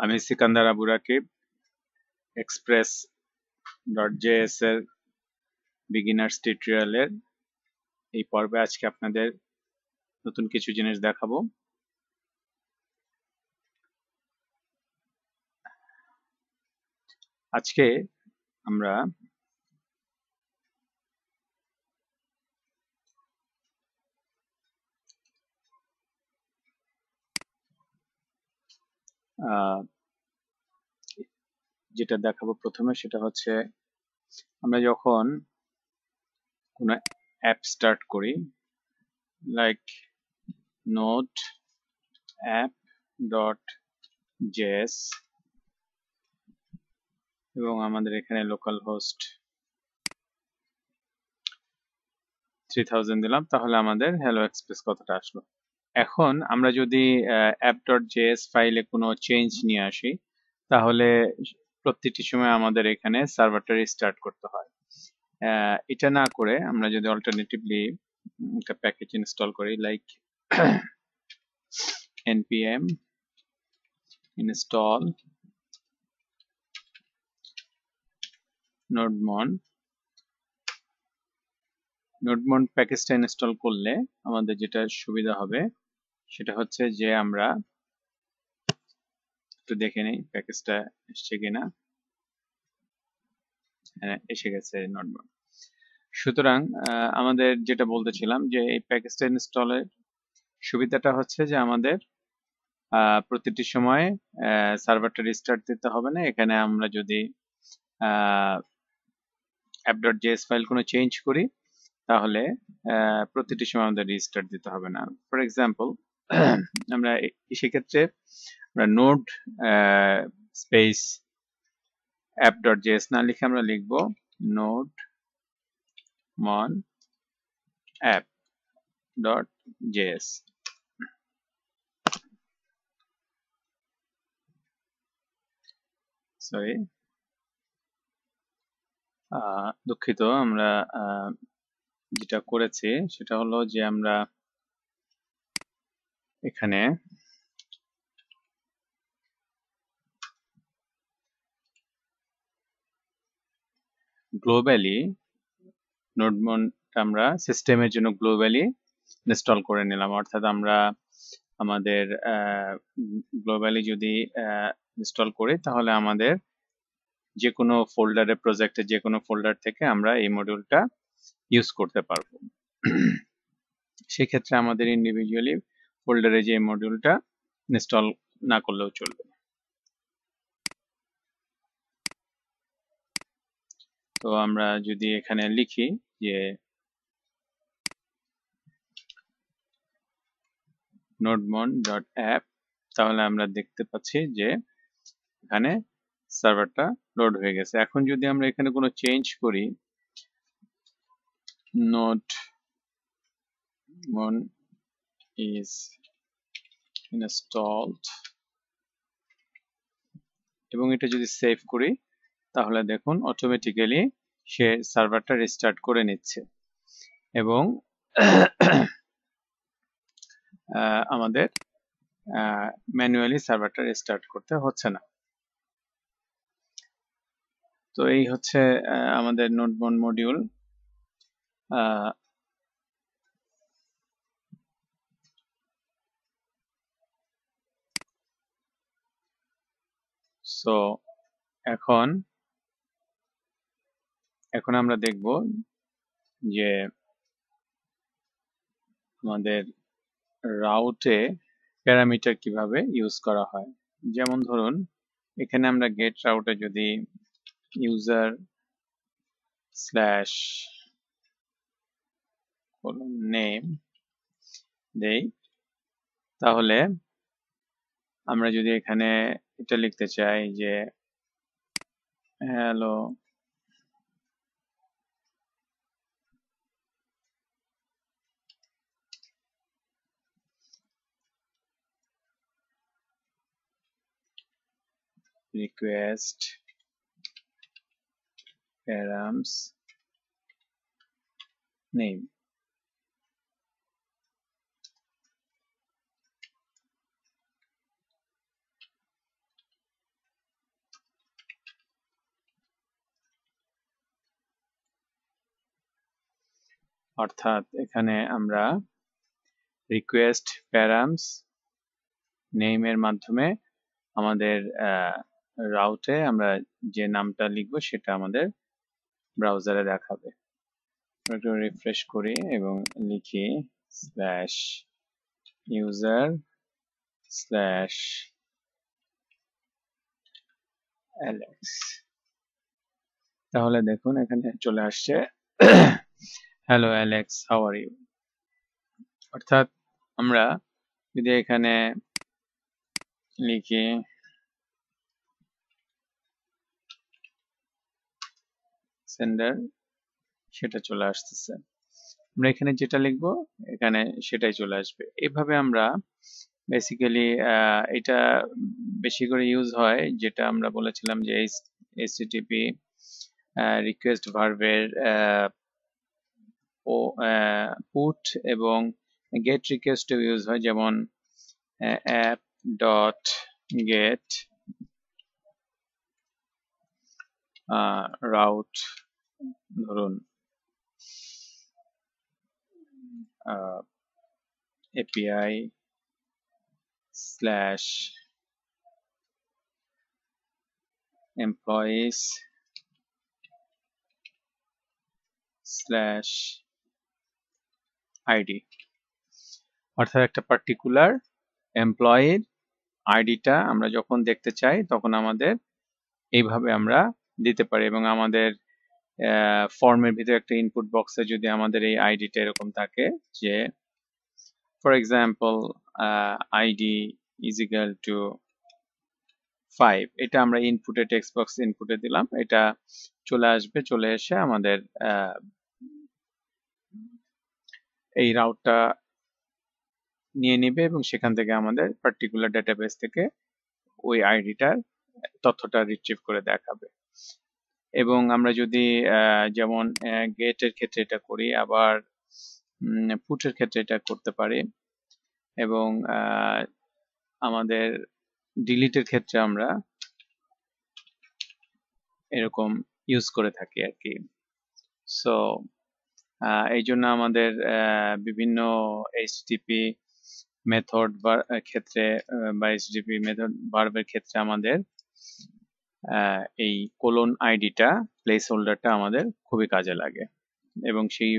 আমি Sikandar Abu Rakib express dot JS এর beginners টিউটোরিয়ালের এই পর্বে আজকে আপনাদের নতুন কিছু জিনিস দেখাবো। আজকে আমরা যেটা দেখাবো প্রথমে সেটা হচ্ছে আমরা যখন কোনো অ্যাপ স্টার্ট করি, like note app dot JS এবং আমাদের এখানে লোকাল হোস্ট 3000 দিলাম, তাহলে আমাদের হ্যালো এক্সপ্রেস কথাটা আসলো। এখন আমরা যদি app.js ফাইলে কোনো চেঞ্জ নিয়ে আসি, তাহলে প্রত্যেকটি সময় আমাদের এখানে সার্ভারটা রিস্টার্ট করতে হয়। এটা না করে আমরা যদি অল্টারনেটিভলি একটা প্যাকেজ ইনস্টল করি, লাইক npm install nodemon প্যাকেজটা ইনস্টল করলে আমাদের যেটা সুবিধা হবে সেটা হচ্ছে যে আমরা একটু দেখে নিই প্যাকেজটা এসছে কিনা। হ্যাঁ, এসে গেছে নটবন। সুতরাং আমাদের যেটা বলতেছিলাম যে এই প্যাকেজটা ইনস্টলের সুবিধাটা হচ্ছে যে আমাদের প্রতিটি সময় সার্ভারটা রিস্টার্ট দিতে হবে না। এখানে আমরা যদি app.js ফাইল কোনো চেঞ্জ করি, তাহলে প্রতিটি সময় আমাদের রিস্টার্ট দিতে হবে না। ফর এক্সাম্পল, আমরা সেক্ষেত্রে আমরা নোড স্পেস app.js না লিখে আমরা লিখব nodemon app.js। সরি, দুঃখিত, আমরা যেটা করেছি সেটা হলো যে আমরা এখানে গ্লোবালি নোডমনটা আমরা সিস্টেমের জন্য গ্লোবালি ইনস্টল করে নিলাম। অর্থাৎ আমরা আমাদের গ্লোবালি যদি ইনস্টল করি, তাহলে আমাদের যে কোনো ফোল্ডারে, প্রজেক্টের যে কোনো ফোল্ডার থেকে আমরা এই মডিউলটা ইউজ করতে পারবো। সেক্ষেত্রে আমাদের ইন্ডিভিজুয়ালি ফোল্ডারে যে মডিউলটা ইনস্টল না করলেও চলবে। তো আমরা যদি এখানে লিখি যে nodemon.app, তাহলে আমরা দেখতে পাচ্ছি যে এখানে সার্ভারটা লোড হয়ে গেছে। এখন যদি আমরা এখানে কোনো চেঞ্জ করি, nodemon is installed এবং এটা যদি সেভ করি, তাহলে দেখুন অটোমেটিক্যালি সে সার্ভারটা রিস্টার্ট করে নিচ্ছে এবং আমাদের ম্যানুয়ালি সার্ভারটা রিস্টার্ট করতে হচ্ছে না। তো এই হচ্ছে আমাদের নোডমন মডিউল। সো এখন আমরা দেখব যে আমাদের রাউটে প্যারামিটার কিভাবে ইউজ করা হয়। যেমন ধরুন এখানে আমরা গেট রাউটে যদি ইউজার স্ল্যাশ নেম দেই, তাহলে আমরা যদি এখানে এটা লিখতে চাই যে হ্যালো request params name, অর্থাৎ এখানে আমরা রিকোয়েস্ট প্যারামস নেমের মাধ্যমে আমাদের রাউটে আমরা যে নামটা লিখবো সেটা আমাদের ব্রাউজারে দেখাবে। একটু রিফ্রেশ করি এবং লিখি স্ল্যাশ ইউজার স্ল্যাশ অ্যালেক্স। তাহলে দেখুন এখানে চলে আসছে hello Alex, how are you. অর্থাৎ আমরা যদি এখানে লিখি সেন্ডার, সেটা চলে আসতেছে। আমরা এখানে যেটা লিখবো এখানে সেটাই চলে আসবে। এইভাবে আমরা বেসিক্যালি এটা বেশি করে ইউজ হয়, যেটা আমরা বলেছিলাম যে এইচটিটিপি রিকোয়েস্ট ভার্বের পুট এবং গেট রিকোয়েস্ট ইউজ হয়, যেমন অ্যাপ ডট গেট রাউট, ধরুন API slash employees slash ID. অর্থাৎ একটা পার্টিকুলার এমপ্লয়ির আইডিটা আমরা যখন দেখতে চাই তখন আমাদের এইভাবে আমরা দিতে পারি। এবং আমাদের ফর্মের ভিতরে একটা ইনপুট বক্সে যদি আমাদের এই আইডিটা এরকম থাকে যে for example ID is equal to 5, এটা আমরা ইনপুটে টেক্সট বক্স ইনপুটে দিলাম, এটা চলে আসবে, চলে এসে আমাদের এই রাউটটা নিয়ে নিবে এবং সেখান থেকে আমাদের পার্টিকুলার ডেটাবেস থেকে ওই আইডিটার তথ্যটা রিট্রিভ করে দেখাবে। এবং আমরা যদি যেমন গেটের ক্ষেত্রে এটা করি, আবার পুটের ক্ষেত্রে এটা করতে পারি, এবং আমাদের ডিলিটের ক্ষেত্রে আমরা এরকম ইউজ করে থাকি আর কি। সো এই জন্য আমাদের বিভিন্ন এইচটিটিপি মেথড বা ক্ষেত্রে বা এইচটিটিপি মেথড ভার্বের ক্ষেত্রে আমাদের এই কোলন আইডিটা প্লেস হোল্ডারটা আমাদের খুবই কাজে লাগে। এবং সেই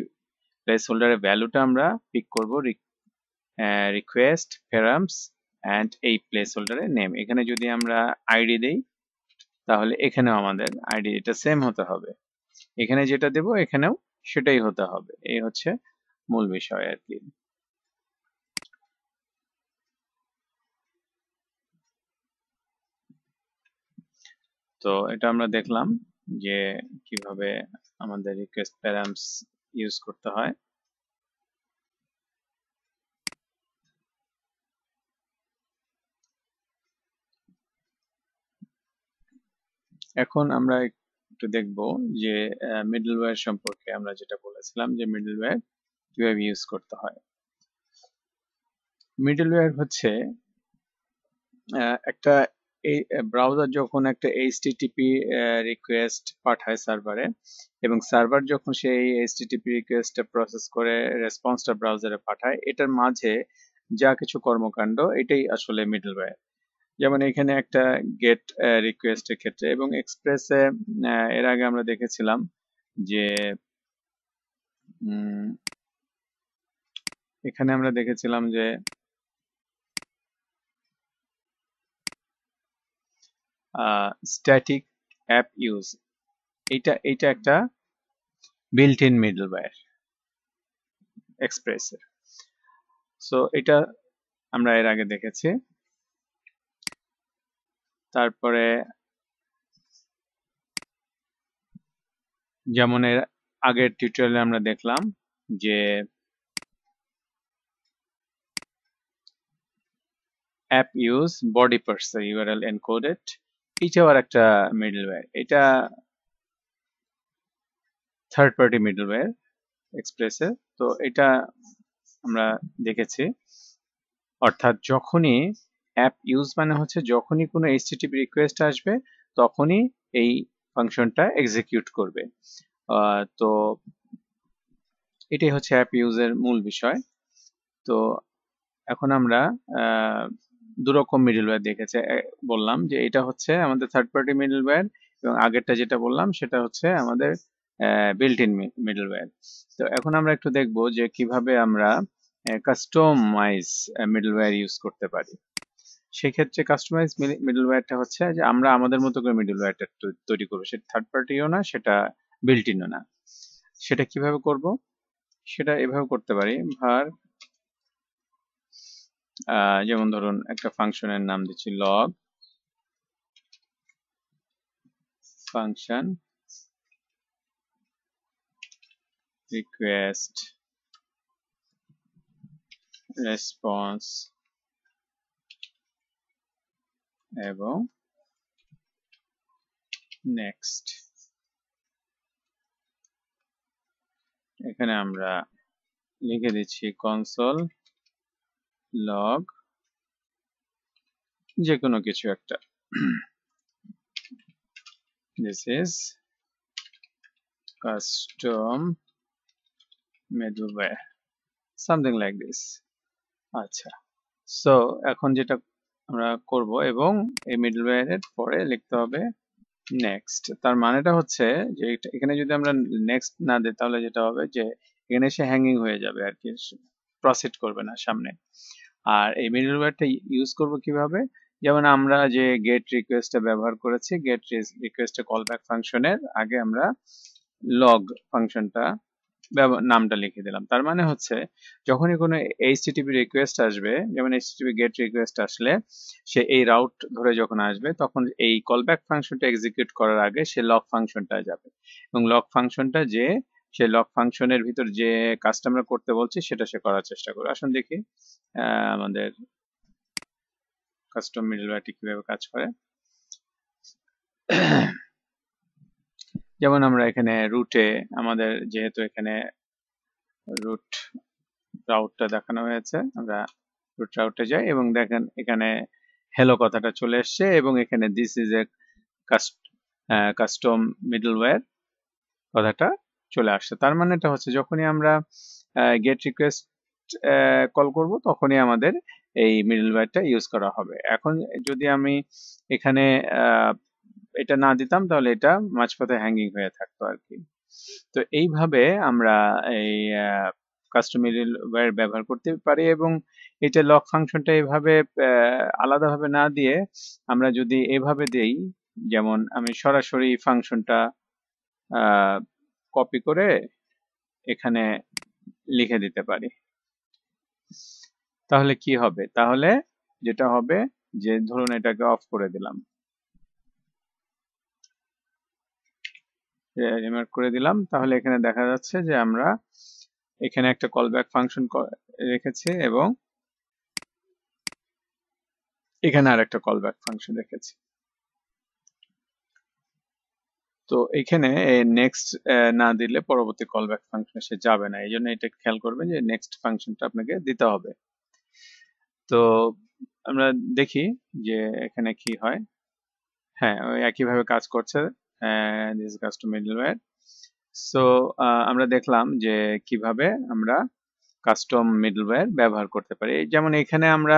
প্লেস হোল্ডারের ভ্যালুটা আমরা পিক করব রিকোয়েস্ট প্যারামস অ্যান্ড এই প্লেস হোল্ডারের নেম। এখানে যদি আমরা আইডি দেই তাহলে এখানেও আমাদের আইডি এটা সেম হতে হবে, এখানে যেটা দেব এখানেও সেটাই হতে হবে। এই হচ্ছে মূল বিষয় আর কি। তো এটা আমরা দেখলাম যে কিভাবে আমাদের রিকোয়েস্ট প্যারামস ইউজ করতে হয়। এখন আমরা একটু দেখব যে মিডলওয়্যার সম্পর্কে। আমরা যেটা বলেছিলাম যে মিডলওয়্যার কিভাবে ইউজ করতে হয়। মিডলওয়্যার হচ্ছে একটা এই ব্রাউজার যখন একটা এইচটিটিপি রিকোয়েস্ট পাঠায় সার্ভারে, এবং সার্ভার যখন সেই এইচটিটিপি রিকোয়েস্টটা প্রসেস করে রেসপন্সটা ব্রাউজারে পাঠায়, এটার মাঝে যা কিছু কর্মকাণ্ড এটাই আসলে মিডলওয়্যার। যেমন এখানে একটা গেট রিকোয়েস্টের ক্ষেত্রে এবং এক্সপ্রেসে এর আগে আমরা দেখেছিলাম যে এখানে আমরা দেখেছিলাম যে স্ট্যাটিক অ্যাপ ইউজ, এইটা একটা বিল্ট ইন মিডলওয়্যার এক্সপ্রেসের। সো এটা আমরা এর আগে দেখেছি। তারপরে যেমন এর আগের টিউটোরিয়ালে আমরা দেখলাম যে অ্যাপ ইউজ বডি পার্সে ইউআরএল এনকোডেড, এটাও আর একটা মিডলওয়্যার। এটা থার্ড পার্টি মিডলওয়্যার এক্সপ্রেসে। তো এটা আমরা দেখেছি। অর্থাৎ যখনই অ্যাপ ইউজ মানে হচ্ছে যখনই কোনো এইচটিটিপি রিকোয়েস্ট আসবে তখনই এই ফাংশনটা এক্সিকিউট করবে। তো এটাই হচ্ছে অ্যাপ ইউজের মূল বিষয়। তো এখন আমরা দুরকম মিডলওয়্যার দেখেছে বললাম যে এটা হচ্ছে আমাদের থার্ড পার্টি মিডলওয়্যার, এবং আগেরটা যেটা বললাম সেটা হচ্ছে আমাদের বিল্ট ইন মিডলওয়্যার। তো এখন আমরা একটু দেখব যে কিভাবে আমরা কাস্টমাইজ মিডলওয়্যার ইউজ করতে পারি। সেক্ষেত্রে কাস্টমাইজ মিডলওয়্যারটা হচ্ছে যে আমরা আমাদের মতো করে মিডলওয়্যারটা তৈরি করবো, সেটা থার্ড পার্টিও না, সেটা বিল্ট ইনও না। সেটা কিভাবে করব? সেটা এভাবে করতে পারি, var যেমন ধরুন একটা ফাংশনের নাম দিচ্ছি log ফাংশন রিকোয়েস্ট রেসপন্স এবং নেক্সট। এখানে আমরা লিখে দিচ্ছি কনসোল লগ যে কোনো কিছু একটা, this is custom middleware, something like this. আচ্ছা, সো এখন যেটা আমরা করব, এবং এই মিডলওয়্যারের পরে লিখতে হবে নেক্সট। তার মানেটা হচ্ছে যে এখানে যদি আমরা নেক্সট না দিই তাহলে যেটা হবে যে এখানে এসে হ্যাঙ্গিং হয়ে যাবে আর কি, প্রসিড করবে না সামনে। আর এই মিডলওয়্যারটা ইউজ করব কিভাবে? যেমন আমরা যে গেট রিকোয়েস্টটা ব্যবহার করেছি, গেট রিকোয়েস্টে কলব্যাক ফাংশনের আগে আমরা লগ ফাংশনটা নামটা লিখে দিলাম। তার মানে হচ্ছে যখনই কোনো এইচটিটিপি রিকোয়েস্ট আসবে, যেমন এইচটিটিপি গেট রিকোয়েস্ট আসলে সে এই রাউট ধরে যখন আসবে তখন এই কলব্যাক ফাংশনটা এক্সিকিউট করার আগে সে লগ ফাংশনটা যাবে, এবং লগ ফাংশনটা যে সে লগ ফাংশনের ভিতর যে কাজটা আমরা করতে বলছি সেটা সে করার চেষ্টা করবে। আসুন দেখি আমাদের কাস্টম মিডলওয়্যারটি কিভাবে কাজ করে। যেমন আমরা এখানে রুটে আমাদের যেহেতু এখানে রুট রাউটটা দেখানো হয়েছে, আমরা রুট রাউটে যাই এবং দেখেন এখানে হ্যালো কথাটা চলে এসছে, এবং এখানে this is a custom middleware কথাটা চলে আসছে। তার মানে এটা হচ্ছে যখনই আমরা গেট রিকোয়েস্ট কল করব তখনই আমাদের এই মিডলওয়্যারটা ইউজ করা হবে। এখন যদি আমি এখানে এটা না দিতাম তাহলে এটা মাঝপথে হ্যাঙ্গিং হয়ে থাকতো আর কি। তো এইভাবে আমরা এই কাস্টম মিডলওয়্যার ব্যবহার করতে পারি, এবং এটা লক ফাংশনটা এভাবে আলাদাভাবে না দিয়ে আমরা যদি এভাবে দেই, যেমন আমি সরাসরি ফাংশনটা কপি করে এখানে লিখে দিতে পারি, তাহলে কি হবে? তাহলে যেটা হবে যে ধরুন এটাকে অফ করে দিলাম, রিমার্ক করে দিলাম, তাহলে এখানে দেখা যাচ্ছে যে আমরা এখানে একটা কলব্যাক ফাংশন রেখেছি এবং এখানে আর একটা কলব্যাক ফাংশন রেখেছি। তো এখানে নেক্সট না দিলে পরবর্তী কলব্যাক ফাংশনে সে যাবে না, এই জন্য এটা খেয়াল করবেন যে নেক্সট ফাংশনটা আপনাকে দিতে হবে। তো আমরা দেখি যে এখানে কি হয়। হ্যাঁ, ওই একইভাবে কাজ করছে দিস কাস্টম মিডলওয়্যার। সো আমরা দেখলাম যে কিভাবে আমরা কাস্টম মিডলওয়্যার ব্যবহার করতে পারি। যেমন এখানে আমরা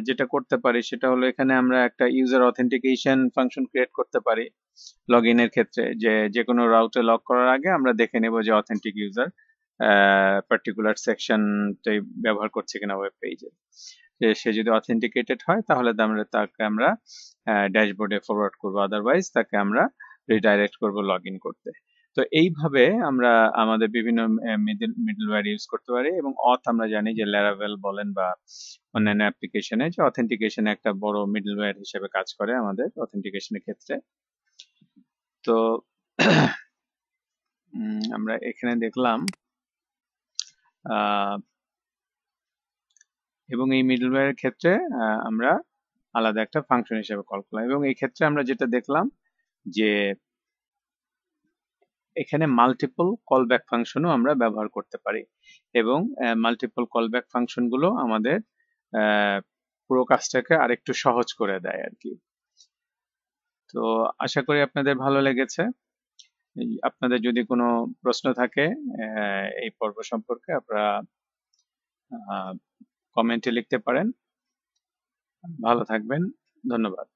যেটা করতে পারি সেটা হলো এখানে আমরা একটা ইউজার অথেন্টিকেশন ফাংশন ক্রিয়েট করতে পারি লগইনের ক্ষেত্রে, যে যে কোনো রাউটে লগ করার আগে আমরা দেখে নেব যে অথেন্টিক ইউজার পার্টিকুলার সেকশনটাই ব্যবহার করছে কিনা ওয়েব পেজে। সে যদি অথেন্টিকেটেড হয় তাহলে তাকে আমরা ড্যাশবোর্ডে ফরওয়ার্ড করব, আদারওয়াইজ তাকে আমরা রিডাইরেক্ট করব লগইন করতে। তো এইভাবে আমরা আমাদের বিভিন্ন মিডলওয়্যার ইউজ করতে পারি, এবং আমরা জানি যে ল্যারাভেল বলেন বা অন্যান্য অ্যাপ্লিকেশনে যে অথেন্টিকেশন একটা বড় মিডলওয়্যার হিসেবে কাজ করে আমাদের অথেন্টিকেশনের ক্ষেত্রে। তো আমরা এখানে দেখলাম এবং এই মিডলওয়্যারের ক্ষেত্রে আমরা আলাদা একটা ফাংশন হিসেবে কল করলাম, এবং এই ক্ষেত্রে আমরা যেটা দেখলাম যে এখানে মাল্টিপল কলব্যাক ফাংশনও আমরা ব্যবহার করতে পারি, এবং মাল্টিপল কলব্যাক ফাংশনগুলো আমাদের পুরো কাজটাকে আরেকটু সহজ করে দেয় আর কি। তো আশা করি আপনাদের ভালো লেগেছে। আপনাদের যদি কোনো প্রশ্ন থাকে এই পর্ব সম্পর্কে আপনারা কমেন্টে লিখতে পারেন। ভালো থাকবেন। ধন্যবাদ।